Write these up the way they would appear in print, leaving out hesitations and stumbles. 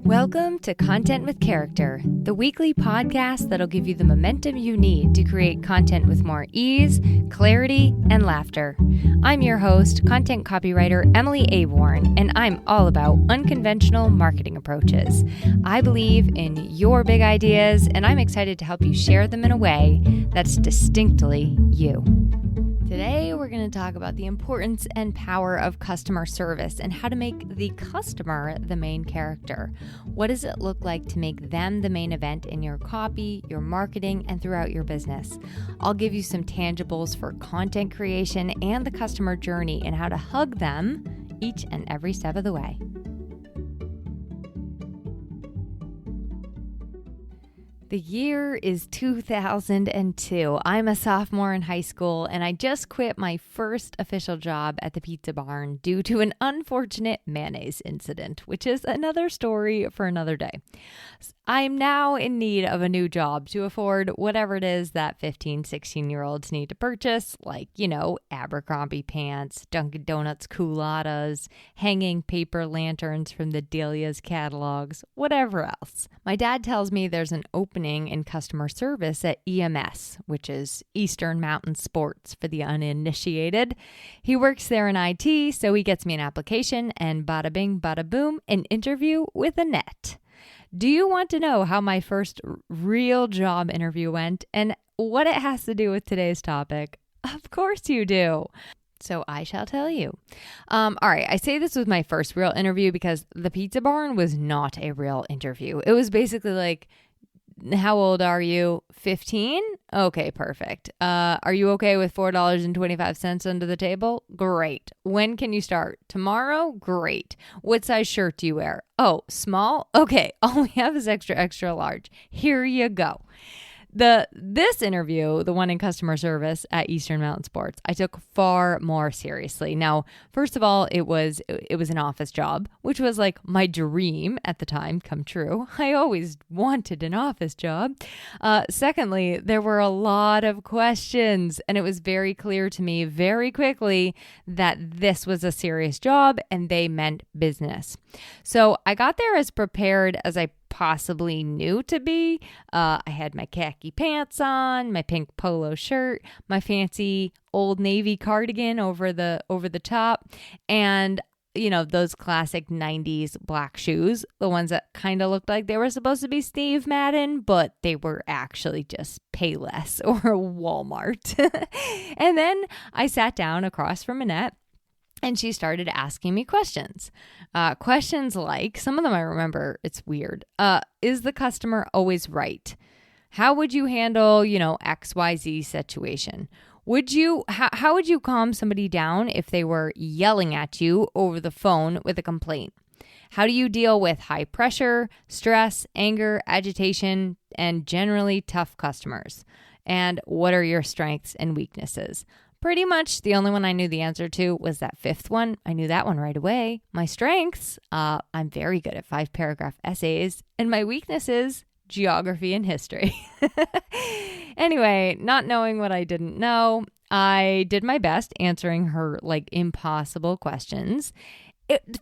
Welcome to Content with Character, the weekly podcast that'll give you the momentum you need to create content with more ease, clarity, and laughter. I'm your host, content copywriter Emily Aborn, and I'm all about unconventional marketing approaches. I believe in your big ideas, and I'm excited to help you share them in a way that's distinctly you. Today, we're going to talk about the importance and power of customer service and how to make the customer the main character. What does it look like to make them the main event in your copy, your marketing, and throughout your business? I'll give you some tangibles for content creation and the customer journey and how to hug them each and every step of the way. The year is 2002. I'm a sophomore in high school, and I just quit my first official job at the Pizza Barn due to an unfortunate mayonnaise incident, which is another story for another day. I'm now in need of a new job to afford whatever it is that 15, 16-year-olds need to purchase, like, Abercrombie pants, Dunkin' Donuts culottes, hanging paper lanterns from the Delia's catalogs, whatever else. My dad tells me there's an opening in customer service at EMS, which is Eastern Mountain Sports for the uninitiated. He works there in IT, so he gets me an application and bada bing, bada boom, an interview with Annette. Do you want to know how my first real job interview went and what it has to do with today's topic? Of course you do. So I shall tell you. All right, I say this was my first real interview because the Pizza Barn was not a real interview. It was basically like, how old are you? 15? Okay, perfect. Are you okay with $4.25 under the table? Great. When can you start? Tomorrow? Great. What size shirt do you wear? Oh, small? Okay, all we have is extra large. Here you go. This interview, the one in customer service at Eastern Mountain Sports, I took far more seriously. Now, first of all, it was an office job, which was like my dream at the time come true. I always wanted an office job. Secondly, there were a lot of questions, and it was very clear to me very quickly that this was a serious job and they meant business. So I got there as prepared as I possibly knew to be. I had my khaki pants on, my pink polo shirt, my fancy Old Navy cardigan over the top, and those classic 90s black shoes, the ones that kind of looked like they were supposed to be Steve Madden, but they were actually just Payless or Walmart. And then I sat down across from Annette, and she started asking me questions. Questions like, some of them I remember, it's weird. Is the customer always right? How would you handle, XYZ situation? How would you calm somebody down if they were yelling at you over the phone with a complaint? How do you deal with high pressure, stress, anger, agitation, and generally tough customers? And what are your strengths and weaknesses? Pretty much the only one I knew the answer to was that fifth one. I knew that one right away. My strengths, I'm very good at 5-paragraph essays, and my weaknesses, geography and history. Anyway, not knowing what I didn't know, I did my best answering her impossible questions.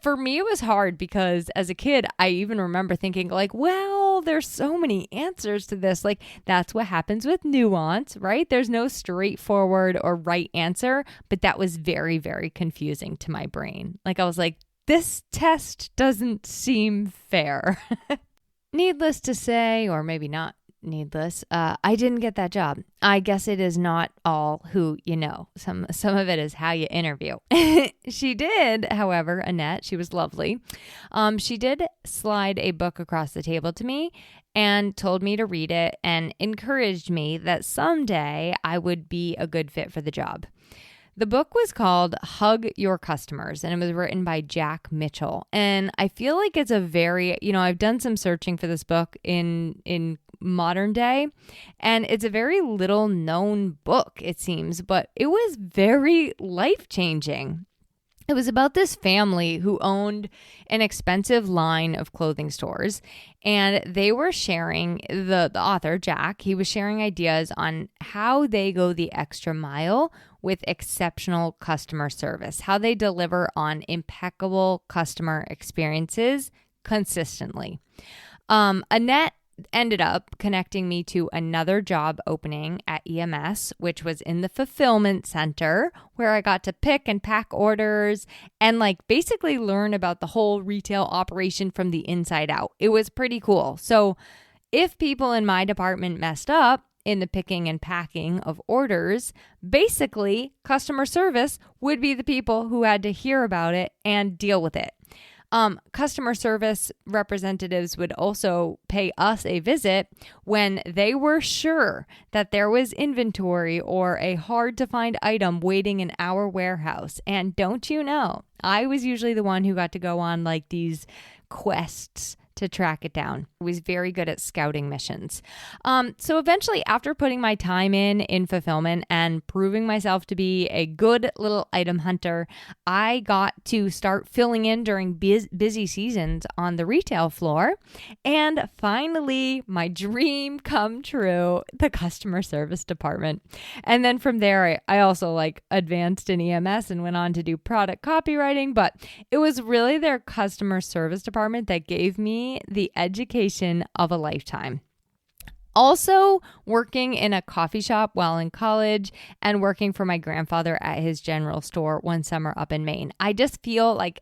For me, it was hard because as a kid, I even remember thinking there's so many answers to this. That's what happens with nuance, right? There's no straightforward or right answer, but that was very, very confusing to my brain. I was like, this test doesn't seem fair. Needless to say, or maybe not needless, I didn't get that job. I guess it is not all who you know. Some of it is how you interview. She did, however, Annette, she was lovely. She did slide a book across the table to me and told me to read it and encouraged me that someday I would be a good fit for the job. The book was called Hug Your Customers, and it was written by Jack Mitchell. And I feel like it's a very, I've done some searching for this book in modern day, and it's a very little known book, it seems, but it was very life-changing. It was about this family who owned an expensive line of clothing stores, and they were sharing, the author, Jack, he was sharing ideas on how they go the extra mile with exceptional customer service, how they deliver on impeccable customer experiences consistently. Annette ended up connecting me to another job opening at EMS, which was in the fulfillment center, where I got to pick and pack orders and basically learn about the whole retail operation from the inside out. It was pretty cool. So if people in my department messed up in the picking and packing of orders, basically customer service would be the people who had to hear about it and deal with it. Customer service representatives would also pay us a visit when they were sure that there was inventory or a hard to find item waiting in our warehouse. And don't you know, I was usually the one who got to go on these quests to track it down. I was very good at scouting missions. So eventually, after putting my time in fulfillment and proving myself to be a good little item hunter, I got to start filling in during busy seasons on the retail floor. And finally, my dream come true, the customer service department. And then from there, I also advanced in EMS and went on to do product copywriting, but it was really their customer service department that gave me the education of a lifetime. Also, working in a coffee shop while in college and working for my grandfather at his general store one summer up in Maine. I just feel like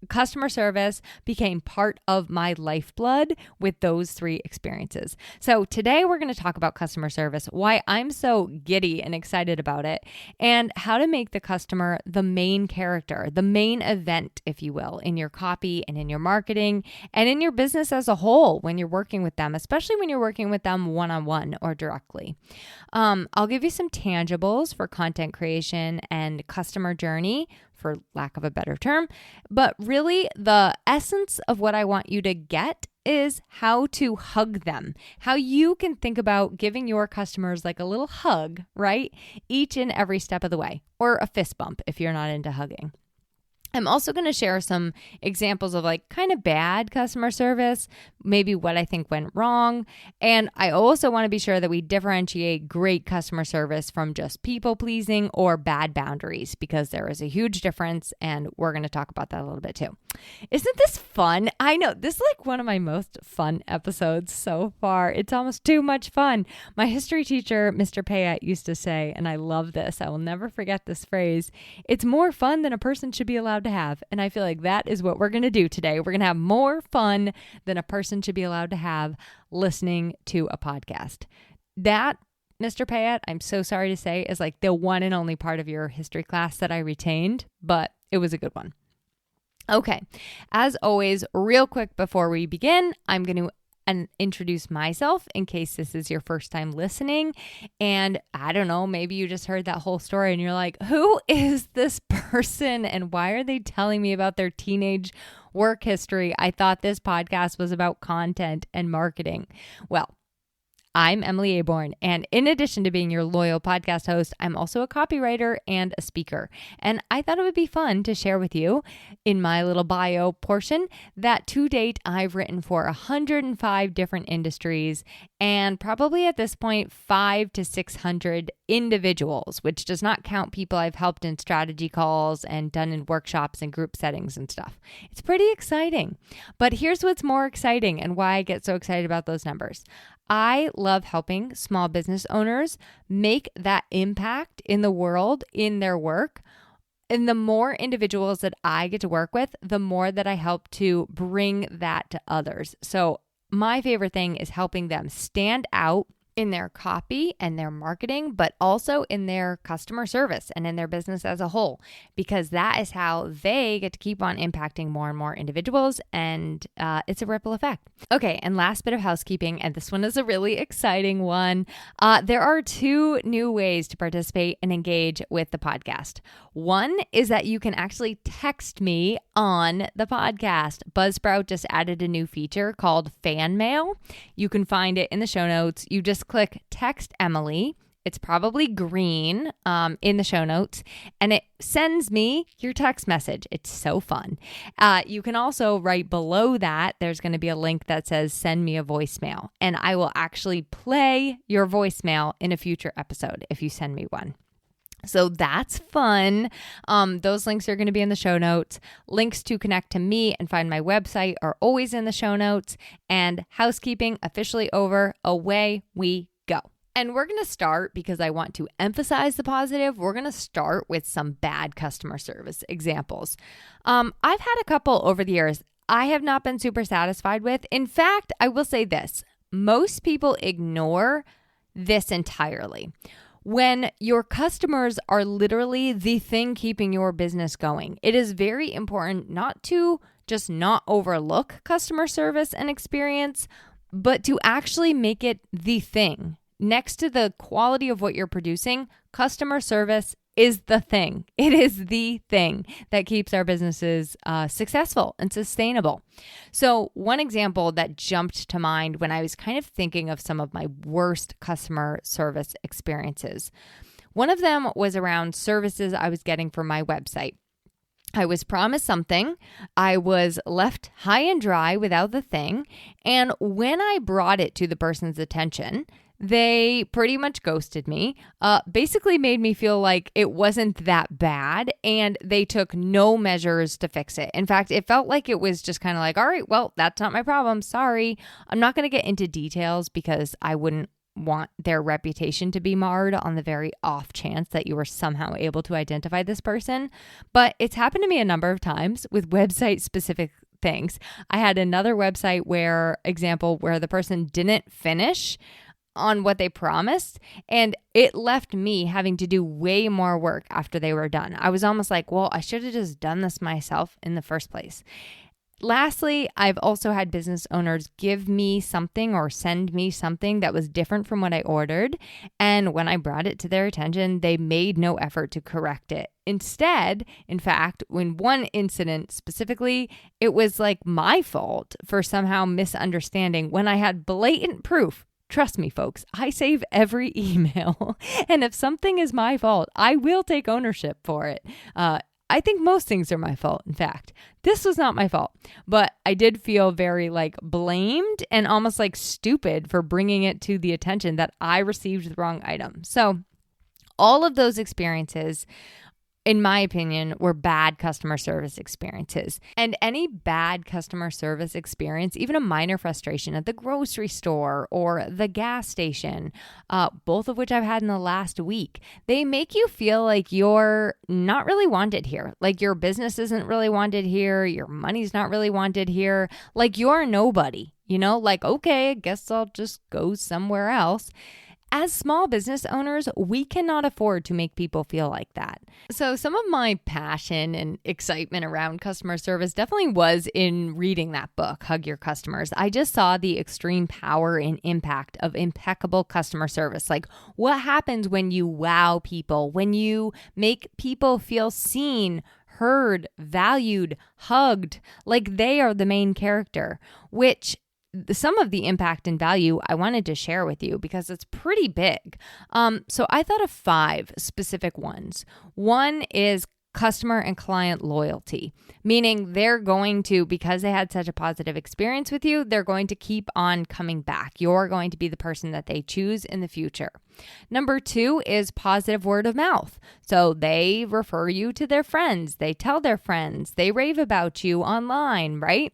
customer service became part of my lifeblood with those three experiences. So today we're going to talk about customer service, why I'm so giddy and excited about it, and how to make the customer the main character, the main event, if you will, in your copy and in your marketing and in your business as a whole when you're working with them, especially when you're working with them one-on-one or directly. I'll give you some tangibles for content creation and customer journey, for lack of a better term. But really, the essence of what I want you to get is how to hug them, how you can think about giving your customers a little hug, right? Each and every step of the way, or a fist bump if you're not into hugging. I'm also going to share some examples of kind of bad customer service, maybe what I think went wrong. And I also want to be sure that we differentiate great customer service from just people pleasing or bad boundaries, because there is a huge difference. And we're going to talk about that a little bit too. Isn't this fun? I know this is one of my most fun episodes so far. It's almost too much fun. My history teacher, Mr. Payette, used to say, and I love this, I will never forget this phrase, it's more fun than a person should be allowed to have. And I feel like that is what we're going to do today. We're going to have more fun than a person should be allowed to have listening to a podcast. That, Mr. Payette, I'm so sorry to say, is the one and only part of your history class that I retained, but it was a good one. Okay, as always, real quick before we begin, I'm going to introduce myself in case this is your first time listening. And I don't know, maybe you just heard that whole story and you're like, who is this person and why are they telling me about their teenage work history? I thought this podcast was about content and marketing. Well, I'm Emily Aborn, and in addition to being your loyal podcast host, I'm also a copywriter and a speaker. And I thought it would be fun to share with you in my little bio portion that to date, I've written for 105 different industries and probably at this point, 500 to 600 individuals, which does not count people I've helped in strategy calls and done in workshops and group settings and stuff. It's pretty exciting. But here's what's more exciting and why I get so excited about those numbers. I love helping small business owners make that impact in the world, in their work. And the more individuals that I get to work with, the more that I help to bring that to others. So my favorite thing is helping them stand out in their copy and their marketing, but also in their customer service and in their business as a whole, because that is how they get to keep on impacting more and more individuals, and it's a ripple effect. Okay, and last bit of housekeeping, and this one is a really exciting one. There are 2 new ways to participate and engage with the podcast. One is that you can actually text me on the podcast. Buzzsprout just added a new feature called Fan Mail. You can find it in the show notes. You just click text Emily. It's probably green in the show notes, and it sends me your text message. It's so fun. You can also, right below that, there's going to be a link that says send me a voicemail, and I will actually play your voicemail in a future episode if you send me one. So that's fun. Those links are going to be in the show notes. Links to connect to me and find my website are always in the show notes. And housekeeping officially over. Away we go. And we're going to start, because I want to emphasize the positive, we're going to start with some bad customer service examples. I've had a couple over the years I have not been super satisfied with. In fact, I will say this. Most people ignore this entirely. When your customers are literally the thing keeping your business going, it is very important not to just not overlook customer service and experience, but to actually make it the thing. Next to the quality of what you're producing, customer service is the thing. It is the thing that keeps our businesses successful and sustainable. So one example that jumped to mind when I was kind of thinking of some of my worst customer service experiences, one of them was around services I was getting from my website. I was promised something, I was left high and dry without the thing, and when I brought it to the person's attention, they pretty much ghosted me, basically made me feel like it wasn't that bad, and they took no measures to fix it. In fact, it felt like it was just kind of like, all right, well, that's not my problem. Sorry. I'm not going to get into details because I wouldn't want their reputation to be marred on the very off chance that you were somehow able to identify this person. But it's happened to me a number of times with website specific things. I had another website where the person didn't finish on what they promised, and it left me having to do way more work after they were done. I was almost like, well, I should have just done this myself in the first place. Lastly, I've also had business owners give me something or send me something that was different from what I ordered, and when I brought it to their attention, they made no effort to correct it. Instead, in fact, in one incident specifically, it was like my fault for somehow misunderstanding when I had blatant proof. Trust me, folks, I save every email. And if something is my fault, I will take ownership for it. I think most things are my fault, in fact. This was not my fault, but I did feel very blamed and almost like stupid for bringing it to the attention that I received the wrong item. So all of those experiences, in my opinion, were bad customer service experiences. And any bad customer service experience, even a minor frustration at the grocery store or the gas station, both of which I've had in the last week, they make you feel like you're not really wanted here. Like your business isn't really wanted here. Your money's not really wanted here. Like you're nobody, okay, I guess I'll just go somewhere else. As small business owners, we cannot afford to make people feel like that. So some of my passion and excitement around customer service definitely was in reading that book, Hug Your Customers. I just saw the extreme power and impact of impeccable customer service. Like what happens when you wow people, when you make people feel seen, heard, valued, hugged, like they are the main character, which some of the impact and value I wanted to share with you because it's pretty big. So I thought of 5 specific ones. One is customer and client loyalty, meaning they're going to, because they had such a positive experience with you, they're going to keep on coming back. You're going to be the person that they choose in the future. Number 2 is positive word of mouth. So they refer you to their friends. They tell their friends. They rave about you online, right?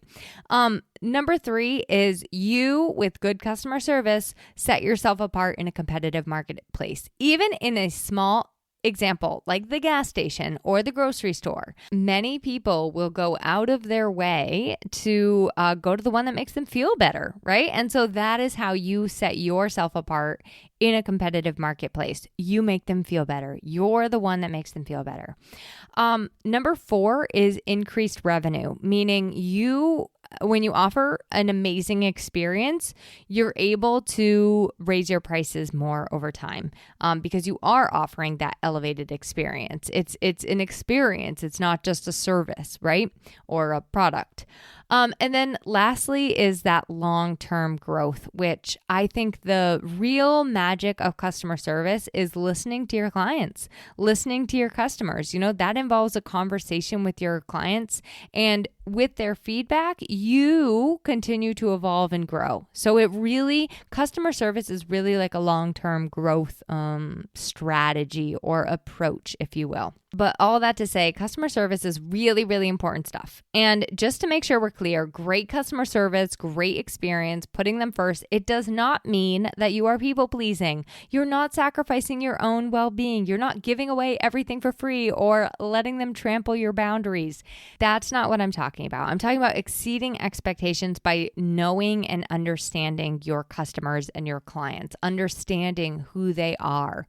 Number 3 is you, with good customer service, set yourself apart in a competitive marketplace. Even in a small example, like the gas station or the grocery store, many people will go out of their way to go to the one that makes them feel better, right? And so that is how you set yourself apart in a competitive marketplace. You make them feel better. You're the one that makes them feel better. Number 4 is increased revenue, meaning when you offer an amazing experience, you're able to raise your prices more over time because you are offering that elevated experience. It's an experience. It's not just a service, right? Or a product. And then lastly is that long-term growth, which I think the real magic of customer service is listening to your clients, listening to your customers. That involves a conversation with your clients, and with their feedback, you continue to evolve and grow. So customer service is really like a long-term growth strategy or approach, if you will. But all that to say, customer service is really, really important stuff. And just to make sure we're clear, great customer service, great experience, putting them first, it does not mean that you are people pleasing. You're not sacrificing your own well-being. You're not giving away everything for free or letting them trample your boundaries. That's not what I'm talking about. I'm talking about exceeding expectations by knowing and understanding your customers and your clients, understanding who they are.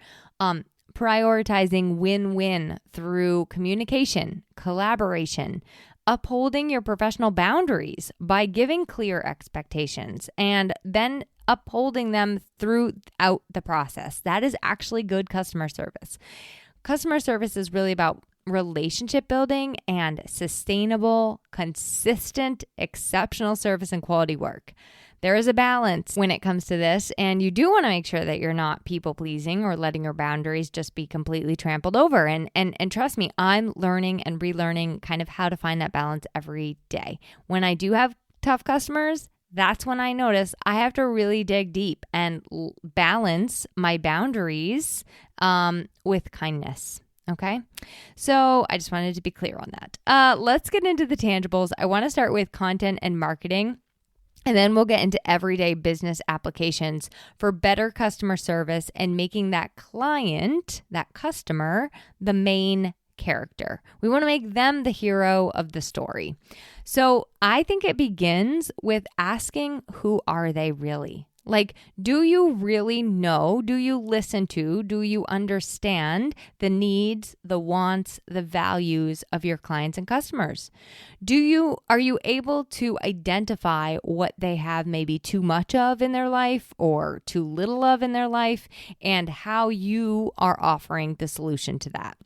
Prioritizing win-win through communication, collaboration, upholding your professional boundaries by giving clear expectations, and then upholding them throughout the process. That is actually good customer service. Customer service is really about relationship building and sustainable, consistent, exceptional service and quality work. There is a balance when it comes to this, and you do want to make sure that you're not people pleasing or letting your boundaries just be completely trampled over. And trust me, I'm learning and relearning kind of how to find that balance every day. When I do have tough customers, that's when I notice I have to really dig deep and balance my boundaries with kindness. Okay, so I just wanted to be clear on that. Let's get into the tangibles. I want to start with content and marketing. And then we'll get into everyday business applications for better customer service and making that client, that customer, the main character. We want to make them the hero of the story. So I think it begins with asking, who are they really? Like, do you really know? Do you listen to? Do you understand the needs, the wants, the values of your clients and customers? Are you able to identify what they have maybe too much of in their life or too little of in their life, and how you are offering the solution to that?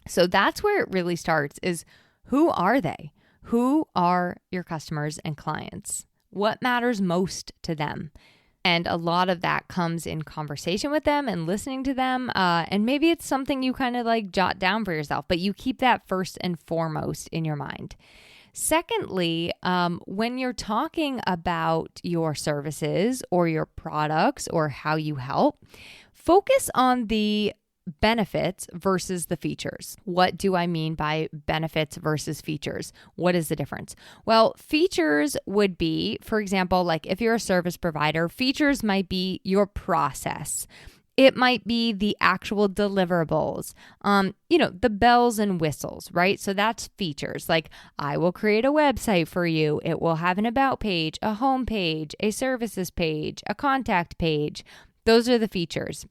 So that's where it really starts, is who are they? Who are your customers and clients? What matters most to them? And a lot of that comes in conversation with them and listening to them. And maybe it's something you kind of like jot down for yourself, but you keep that first and foremost in your mind. Secondly, when you're talking about your services or your products or how you help, focus on the benefits versus the features. What do I mean by benefits versus features? What is the difference? Well, features would be, for example, like if you're a service provider, features might be your process. It might be the actual deliverables, the bells and whistles, right? So that's features. Like, I will create a website for you. It will have an about page, a home page, a services page, a contact page. Those are the features.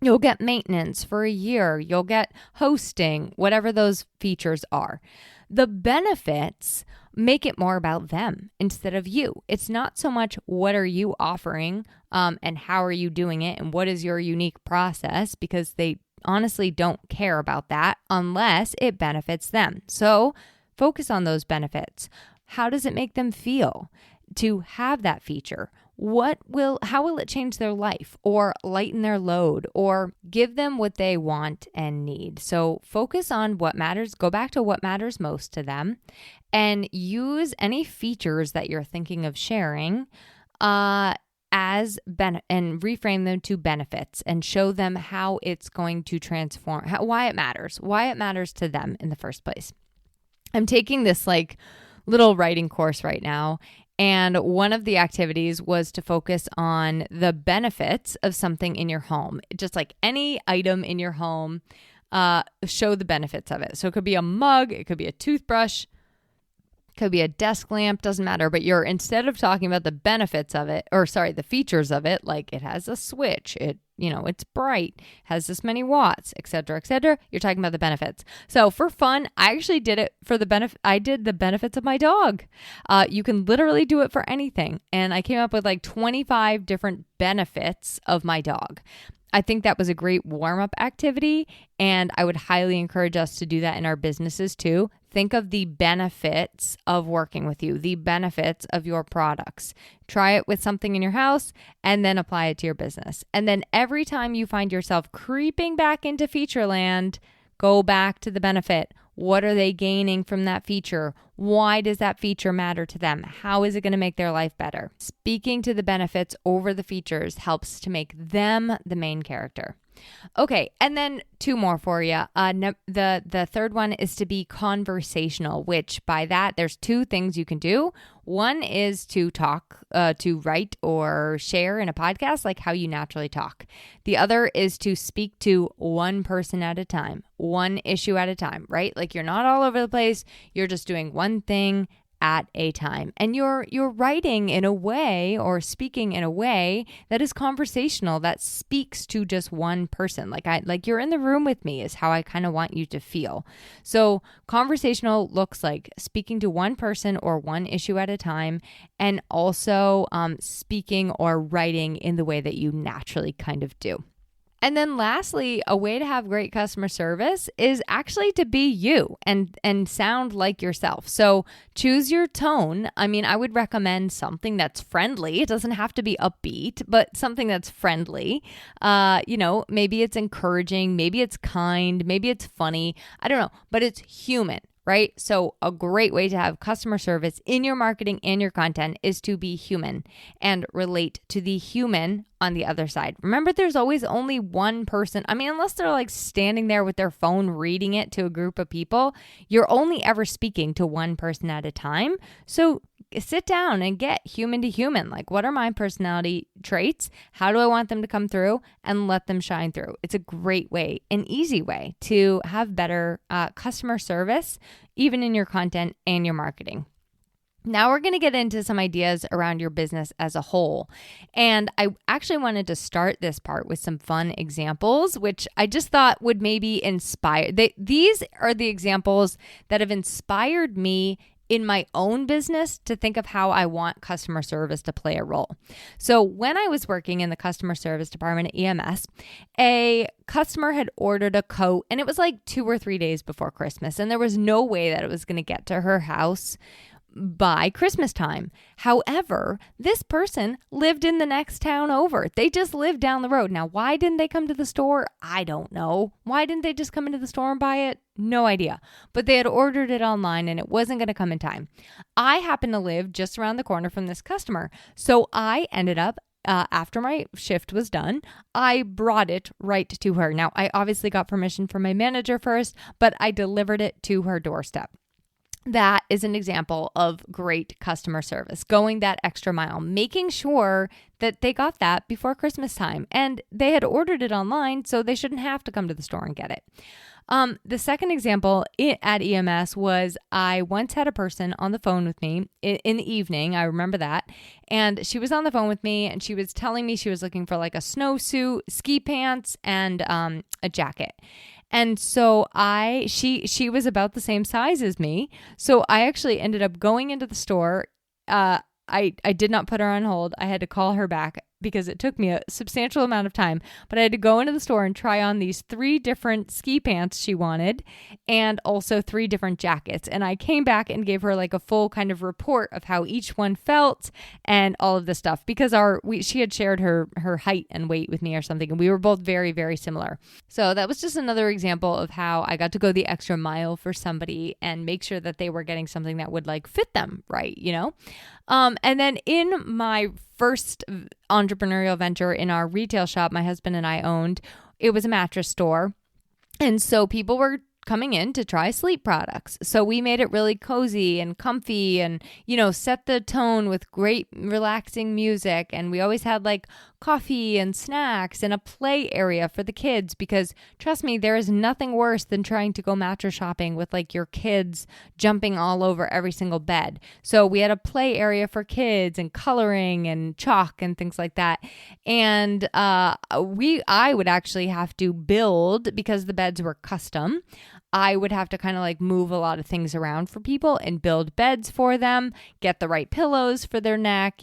You'll get maintenance for a year. You'll get hosting, whatever those features are. The benefits make it more about them instead of you. It's not so much what are you offering and how are you doing it and what is your unique process, because they honestly don't care about that unless it benefits them. So focus on those benefits. How does it make them feel to have that feature? How will it change their life or lighten their load or give them what they want and need? So focus on what matters, go back to what matters most to them, and use any features that you're thinking of sharing and reframe them to benefits and show them how it's going to transform, why it matters to them in the first place. I'm taking this little writing course right now, and one of the activities was to focus on the benefits of something in your home. Just like any item in your home, show the benefits of it. So it could be a mug, it could be a toothbrush, it could be a desk lamp, doesn't matter. But instead of talking about the benefits of it, the features of it, like it has a switch, it's bright, has this many watts, et cetera, you're talking about the benefits. So for fun, I actually did it for the benefit. I did the benefits of my dog. You can literally do it for anything. And I came up with 25 different benefits of my dog. I think that was a great warm-up activity, and I would highly encourage us to do that in our businesses too. think of the benefits of working with you, the benefits of your products. Try it with something in your house and then apply it to your business. And then every time you find yourself creeping back into feature land, go back to the benefit. What are they gaining from that feature? Why does that feature matter to them? How is it going to make their life better? Speaking to the benefits over the features helps to make them the main character. Okay, and then two more for you. The third one is to be conversational, which by that, there's two things you can do. One is to talk, to write or share in a podcast, like how you naturally talk. The other is to speak to one person at a time, one issue at a time, right? Like you're not all over the place. You're just doing one thing at a time. And you're writing in a way or speaking in a way that is conversational, that speaks to just one person. Like you're in the room with me is how I kind of want you to feel. So conversational looks like speaking to one person or one issue at a time, and also speaking or writing in the way that you naturally kind of do. And then lastly, a way to have great customer service is actually to be you and sound like yourself. So choose your tone. I mean, I would recommend something that's friendly. It doesn't have to be upbeat, but something that's friendly. Maybe it's encouraging, maybe it's kind, maybe it's funny. I don't know, but it's human. Right? So a great way to have customer service in your marketing and your content is to be human and relate to the human on the other side. Remember, there's always only one person. I mean, unless they're like standing there with their phone reading it to a group of people, you're only ever speaking to one person at a time. So sit down and get human to human. Like, what are my personality traits? How do I want them to come through? And let them shine through. It's a great way, an easy way to have better customer service, even in your content and your marketing. Now we're going to get into some ideas around your business as a whole. And I actually wanted to start this part with some fun examples, which I just thought would maybe inspire. These are the examples that have inspired me in my own business to think of how I want customer service to play a role. So when I was working in the customer service department at EMS, a customer had ordered a coat, and it was like 2 or 3 days before Christmas, and there was no way that it was going to get to her house by Christmas time. However, this person lived in the next town over. They just lived down the road. Now, why didn't they come to the store? I don't know. Why didn't they just come into the store and buy it? No idea. But they had ordered it online and it wasn't going to come in time. I happen to live just around the corner from this customer. So I ended up after my shift was done, I brought it right to her. Now, I obviously got permission from my manager first, but I delivered it to her doorstep. That is an example of great customer service, going that extra mile, making sure that they got that before Christmas time. And they had ordered it online, so they shouldn't have to come to the store and get it. The second example at EMS was I once had a person on the phone with me in the evening. I remember that. And she was on the phone with me and she was telling me she was looking for like a snowsuit, ski pants, and a jacket. And so she was about the same size as me. So I actually ended up going into the store. I did not put her on hold. I had to call her back because it took me a substantial amount of time. But I had to go into the store and try on these 3 different ski pants she wanted and also 3 different jackets. And I came back and gave her like a full kind of report of how each one felt and all of this stuff because she had shared her height and weight with me or something. And we were both very, very similar. So that was just another example of how I got to go the extra mile for somebody and make sure that they were getting something that would like fit them right, you know? And then in my first entrepreneurial venture in our retail shop my husband and I owned, it was a mattress store. And so people were coming in to try sleep products. So we made it really cozy and comfy and, set the tone with great relaxing music. And we always had like coffee and snacks and a play area for the kids because trust me, there is nothing worse than trying to go mattress shopping with like your kids jumping all over every single bed. So we had a play area for kids and coloring and chalk and things like that. And I would actually have to build because the beds were custom. I would have to kind of like move a lot of things around for people and build beds for them, get the right pillows for their neck.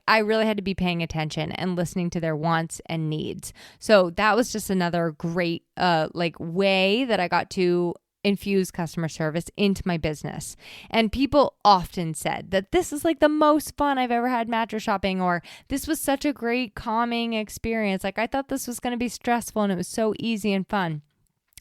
I really had to be paying attention and listening to their wants and needs. So that was just another great way that I got to infuse customer service into my business. And people often said that this is like the most fun I've ever had mattress shopping, or this was such a great calming experience. Like I thought this was going to be stressful and it was so easy and fun.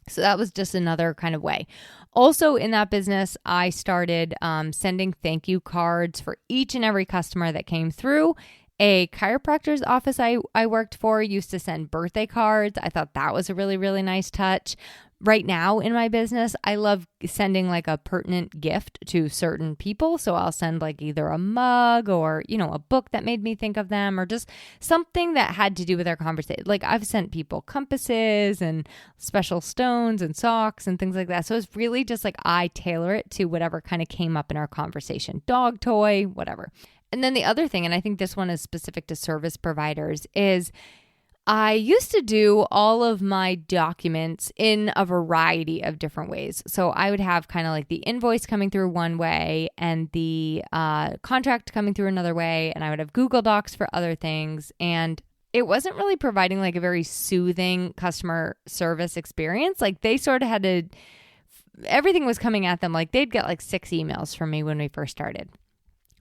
So that was just another kind of way. Also in that business, I started sending thank you cards for each and every customer that came through. A chiropractor's office I worked for used to send birthday cards. I thought that was a really, really nice touch. Right now in my business, I love sending like a pertinent gift to certain people. So I'll send like either a mug or, a book that made me think of them, or just something that had to do with our conversation. Like I've sent people compasses and special stones and socks and things like that. So it's really just like I tailor it to whatever kind of came up in our conversation, dog toy, whatever. And then the other thing, and I think this one is specific to service providers, is I used to do all of my documents in a variety of different ways. So I would have kind of like the invoice coming through one way and the contract coming through another way. And I would have Google Docs for other things. And it wasn't really providing like a very soothing customer service experience. Like they sort of had to, everything was coming at them. Like they'd get like 6 emails from me when we first started.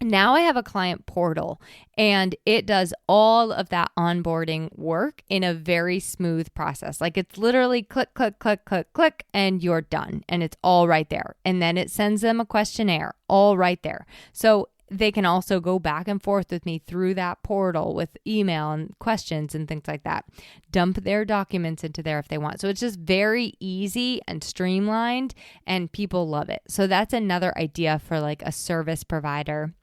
Now I have a client portal and it does all of that onboarding work in a very smooth process. Like it's literally click, click, click, click, click, and you're done. And it's all right there. And then it sends them a questionnaire all right there. So they can also go back and forth with me through that portal with email and questions and things like that. Dump their documents into there if they want. So it's just very easy and streamlined and people love it. So that's another idea for like a service provider,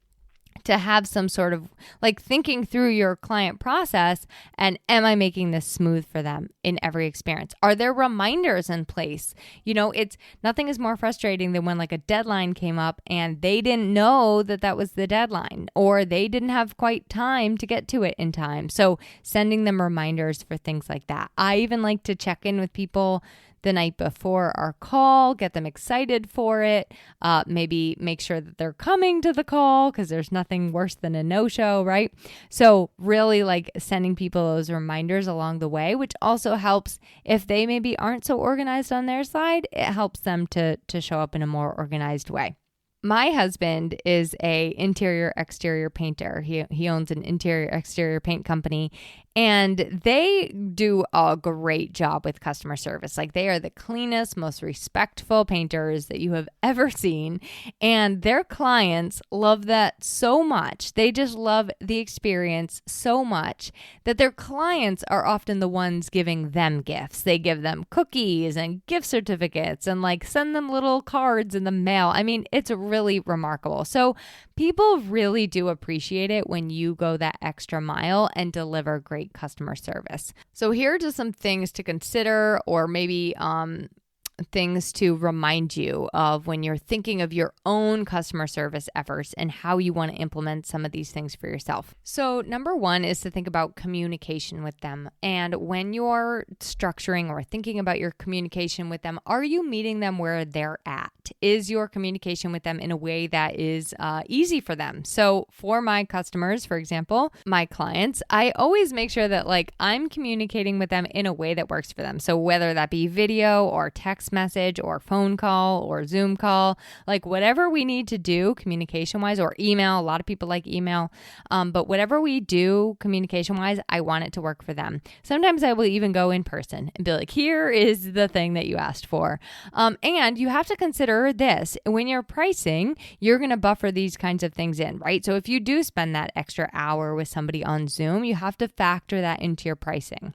to have some sort of like thinking through your client process and am I making this smooth for them in every experience? Are there reminders in place? It's nothing is more frustrating than when like a deadline came up and they didn't know that was the deadline, or they didn't have quite time to get to it in time. So sending them reminders for things like that. I even like to check in with people the night before our call, get them excited for it, maybe make sure that they're coming to the call because there's nothing worse than a no-show, right? So really like sending people those reminders along the way, which also helps if they maybe aren't so organized on their side, it helps them to show up in a more organized way. My husband is a interior exterior painter. He owns an interior exterior paint company, and they do a great job with customer service. Like they are the cleanest, most respectful painters that you have ever seen. And their clients love that so much. They just love the experience so much that their clients are often the ones giving them gifts. They give them cookies and gift certificates and like send them little cards in the mail. I mean, it's really remarkable. So people really do appreciate it when you go that extra mile and deliver great customer service. So here are just some things to consider, or maybe things to remind you of when you're thinking of your own customer service efforts and how you want to implement some of these things for yourself. So number one is to think about communication with them. And when you're structuring or thinking about your communication with them, are you meeting them where they're at? Is your communication with them in a way that is easy for them? So for my customers, for example, my clients, I always make sure that like I'm communicating with them in a way that works for them. So whether that be video or text message or phone call or Zoom call, like whatever we need to do communication wise, or email. A lot of people like email, but whatever we do communication wise, I want it to work for them. Sometimes I will even go in person and be like, here is the thing that you asked for. And you have to consider this when you're pricing, you're going to buffer these kinds of things in, right? So if you do spend that extra hour with somebody on Zoom, you have to factor that into your pricing.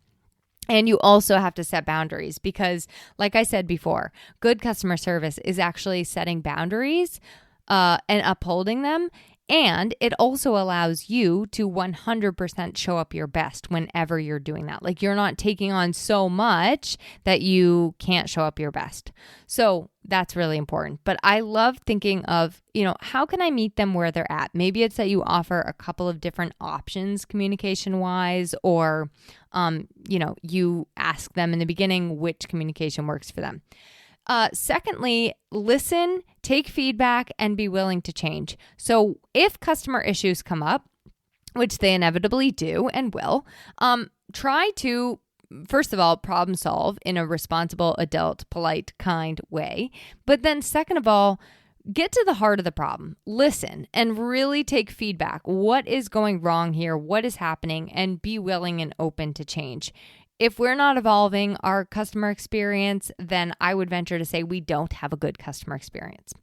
And you also have to set boundaries because, like I said before, good customer service is actually setting boundaries and upholding them. And it also allows you to 100% show up your best whenever you're doing that. Like you're not taking on so much that you can't show up your best. So that's really important. But I love thinking of, how can I meet them where they're at? Maybe it's that you offer a couple of different options communication wise, or, you ask them in the beginning which communication works for them. Secondly, listen, take feedback, and be willing to change. So if customer issues come up, which they inevitably do and will, try to first of all, problem solve in a responsible, adult, polite, kind way. But then second of all, get to the heart of the problem, listen, and really take feedback. What is going wrong here? What is happening? And be willing and open to change. If we're not evolving our customer experience, then I would venture to say we don't have a good customer experience.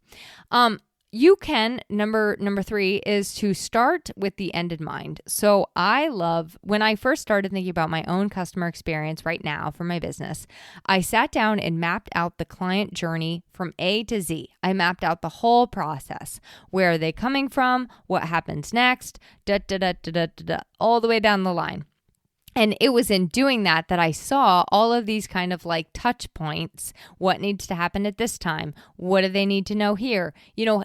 You can, number 3 is to start with the end in mind. So I love, when I first started thinking about my own customer experience right now for my business, I sat down and mapped out the client journey from A to Z. I mapped out the whole process. Where are they coming from? What happens next? All the way down the line. And it was in doing that I saw all of these kind of like touch points. What needs to happen at this time? What do they need to know here?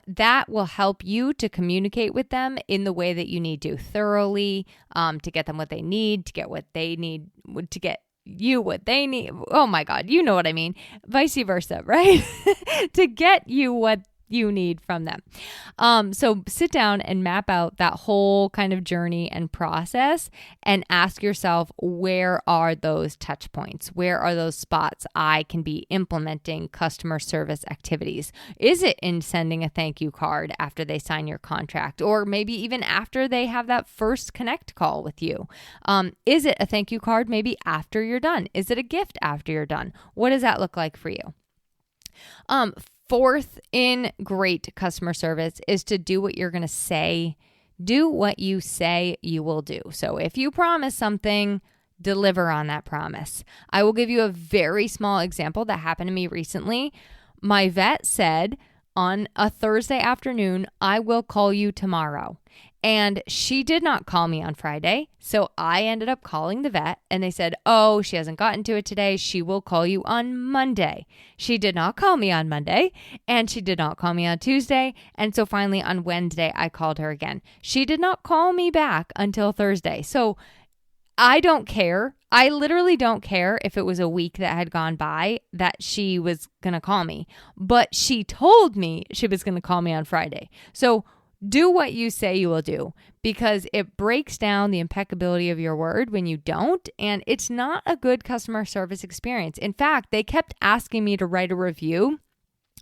That will help you to communicate with them in the way that you need to, thoroughly, to get them what they need, to get what they need, to get you what they need. Oh my God, you know what I mean? Vice versa, right? To get you what you need from them. So sit down and map out that whole kind of journey and process and ask yourself, where are those touch points? Where are those spots I can be implementing customer service activities? Is it in sending a thank you card after they sign your contract, or maybe even after they have that first connect call with you? Is it a thank you card maybe after you're done? Is it a gift after you're done? What does that look like for you? Fourth in great customer service is to do what you're going to say. Do what you say you will do. So if you promise something, deliver on that promise. I will give you a very small example that happened to me recently. My vet said on a Thursday afternoon, I will call you tomorrow. And she did not call me on Friday. So I ended up calling the vet and they said, oh, she hasn't gotten to it today. She will call you on Monday. She did not call me on Monday and she did not call me on Tuesday. And so finally on Wednesday, I called her again. She did not call me back until Thursday. So I don't care. I literally don't care if it was a week that had gone by that she was going to call me. But she told me she was going to call me on Friday. So do what you say you will do, because it breaks down the impeccability of your word when you don't, and it's not a good customer service experience. In fact, they kept asking me to write a review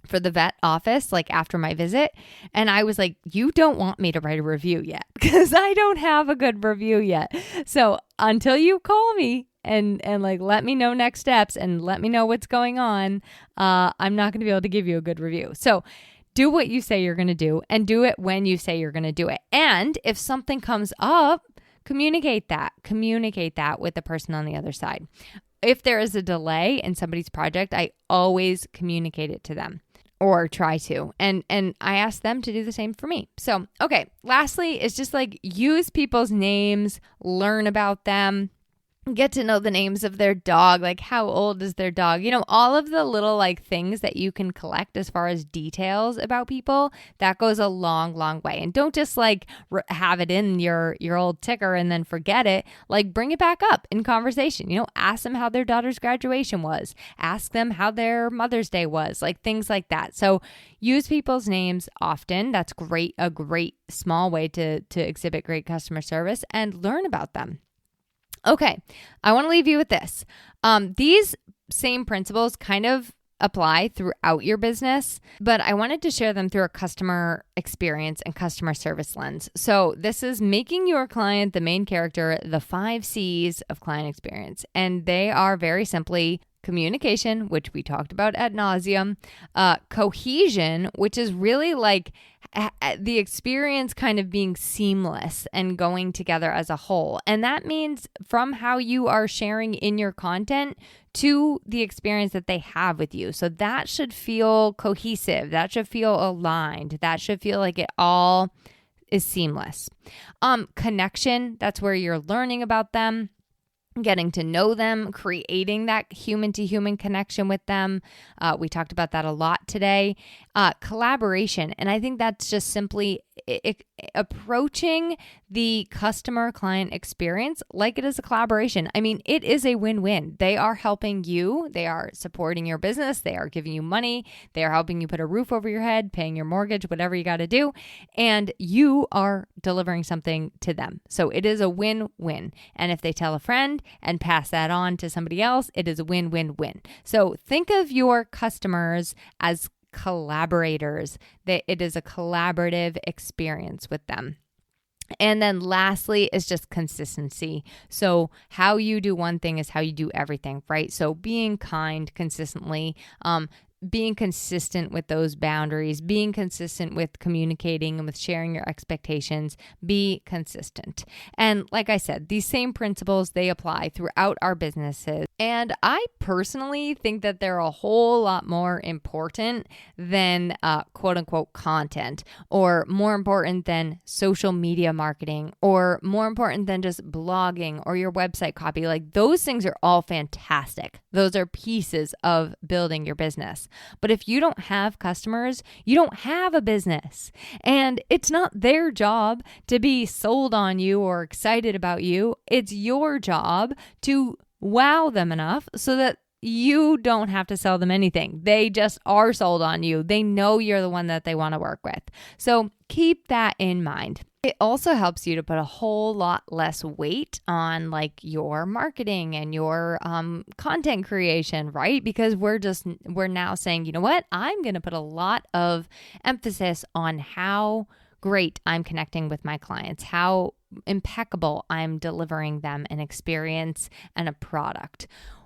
for the vet office, like after my visit, and I was like, you don't want me to write a review yet, because I don't have a good review yet. So until you call me and like let me know next steps and let me know what's going on, I'm not going to be able to give you a good review. So do what you say you're going to do and do it when you say you're going to do it. And if something comes up, communicate that with the person on the other side. If there is a delay in somebody's project, I always communicate it to them, or try to. And I ask them to do the same for me. So, okay. Lastly, is just like use people's names, learn about them. Get to know the names of their dog, like how old is their dog? All of the little like things that you can collect as far as details about people, that goes a long, long way. And don't just like have it in your old ticker and then forget it. Like bring it back up in conversation. Ask them how their daughter's graduation was. Ask them how their Mother's Day was, like things like that. So use people's names often. That's great. A great small way to exhibit great customer service, and learn about them. Okay, I want to leave you with this. These same principles kind of apply throughout your business, but I wanted to share them through a customer experience and customer service lens. So this is making your client the main character, the 5 C's of client experience. And they are very simply communication, which we talked about ad nauseum, cohesion, which is really like the experience kind of being seamless and going together as a whole. And that means from how you are sharing in your content to the experience that they have with you. So that should feel cohesive. That should feel aligned. That should feel like it all is seamless. Connection, that's where you're learning about them, getting to know them, creating that human-to-human connection with them. We talked about that a lot today. Collaboration, and I think that's just simply approaching the customer-client experience like it is a collaboration. I mean, it is a win-win. They are helping you. They are supporting your business. They are giving you money. They are helping you put a roof over your head, paying your mortgage, whatever you got to do. And you are delivering something to them. So it is a win-win. And if they tell a friend, brand and pass that on to somebody else, it is a win-win-win. So think of your customers as collaborators, that it is a collaborative experience with them. And then lastly is just consistency. So how you do one thing is how you do everything, right? So being kind consistently, being consistent with those boundaries, being consistent with communicating and with sharing your expectations, be consistent. And like I said, these same principles, they apply throughout our businesses. And I personally think that they're a whole lot more important than quote unquote content, or more important than social media marketing, or more important than just blogging or your website copy. Like those things are all fantastic. Those are pieces of building your business. But if you don't have customers, you don't have a business. And it's not their job to be sold on you or excited about you. It's your job to wow them enough so that you don't have to sell them anything. They just are sold on you. They know you're the one that they want to work with. So keep that in mind. It also helps you to put a whole lot less weight on like your marketing and your content creation, right? Because we're now saying, you know what? I'm going to put a lot of emphasis on how great I'm connecting with my clients, how impeccable I'm delivering them an experience and a product.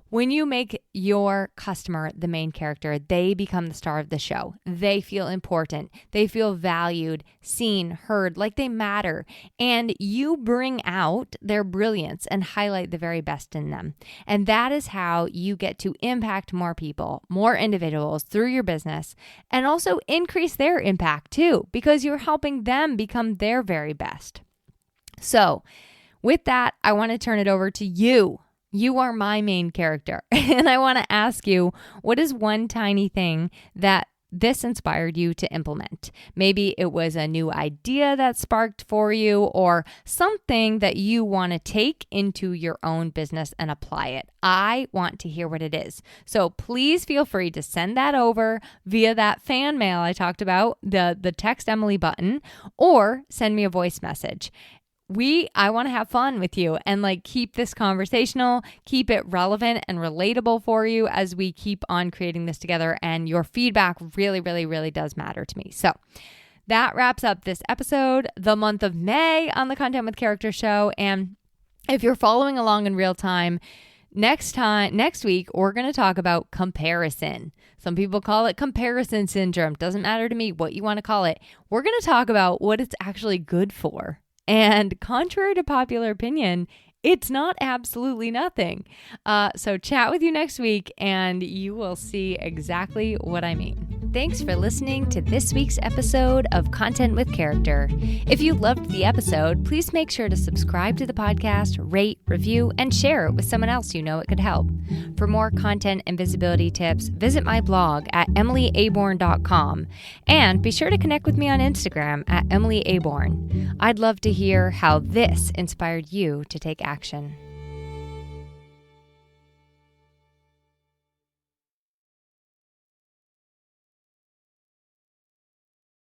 When you make your customer the main character, they become the star of the show. They feel important. They feel valued, seen, heard, like they matter. And you bring out their brilliance and highlight the very best in them. And that is how you get to impact more people, more individuals through your business, and also increase their impact too, because you're helping them become their very best. So with that, I want to turn it over to you. You are my main character. And I want to ask you, what is one tiny thing that this inspired you to implement? Maybe it was a new idea that sparked for you, or something that you want to take into your own business and apply it. I want to hear what it is. So please feel free to send that over via that fan mail I talked about, the Text Emily button, or send me a voice message. I want to have fun with you and like keep this conversational, keep it relevant and relatable for you as we keep on creating this together. And your feedback really, really, really does matter to me. So that wraps up this episode, the month of May on the Content with Character show. And if you're following along in real time, next week, we're going to talk about comparison. Some people call it comparison syndrome. Doesn't matter to me what you want to call it. We're going to talk about what it's actually good for. And contrary to popular opinion, it's not absolutely nothing. So chat with you next week and you will see exactly what I mean. Thanks for listening to this week's episode of Content with Character. If you loved the episode, please make sure to subscribe to the podcast, rate, review, and share it with someone else you know it could help. For more content and visibility tips, visit my blog at emilyaborn.com, and be sure to connect with me on Instagram at emilyaborn. I'd love to hear how this inspired you to take action.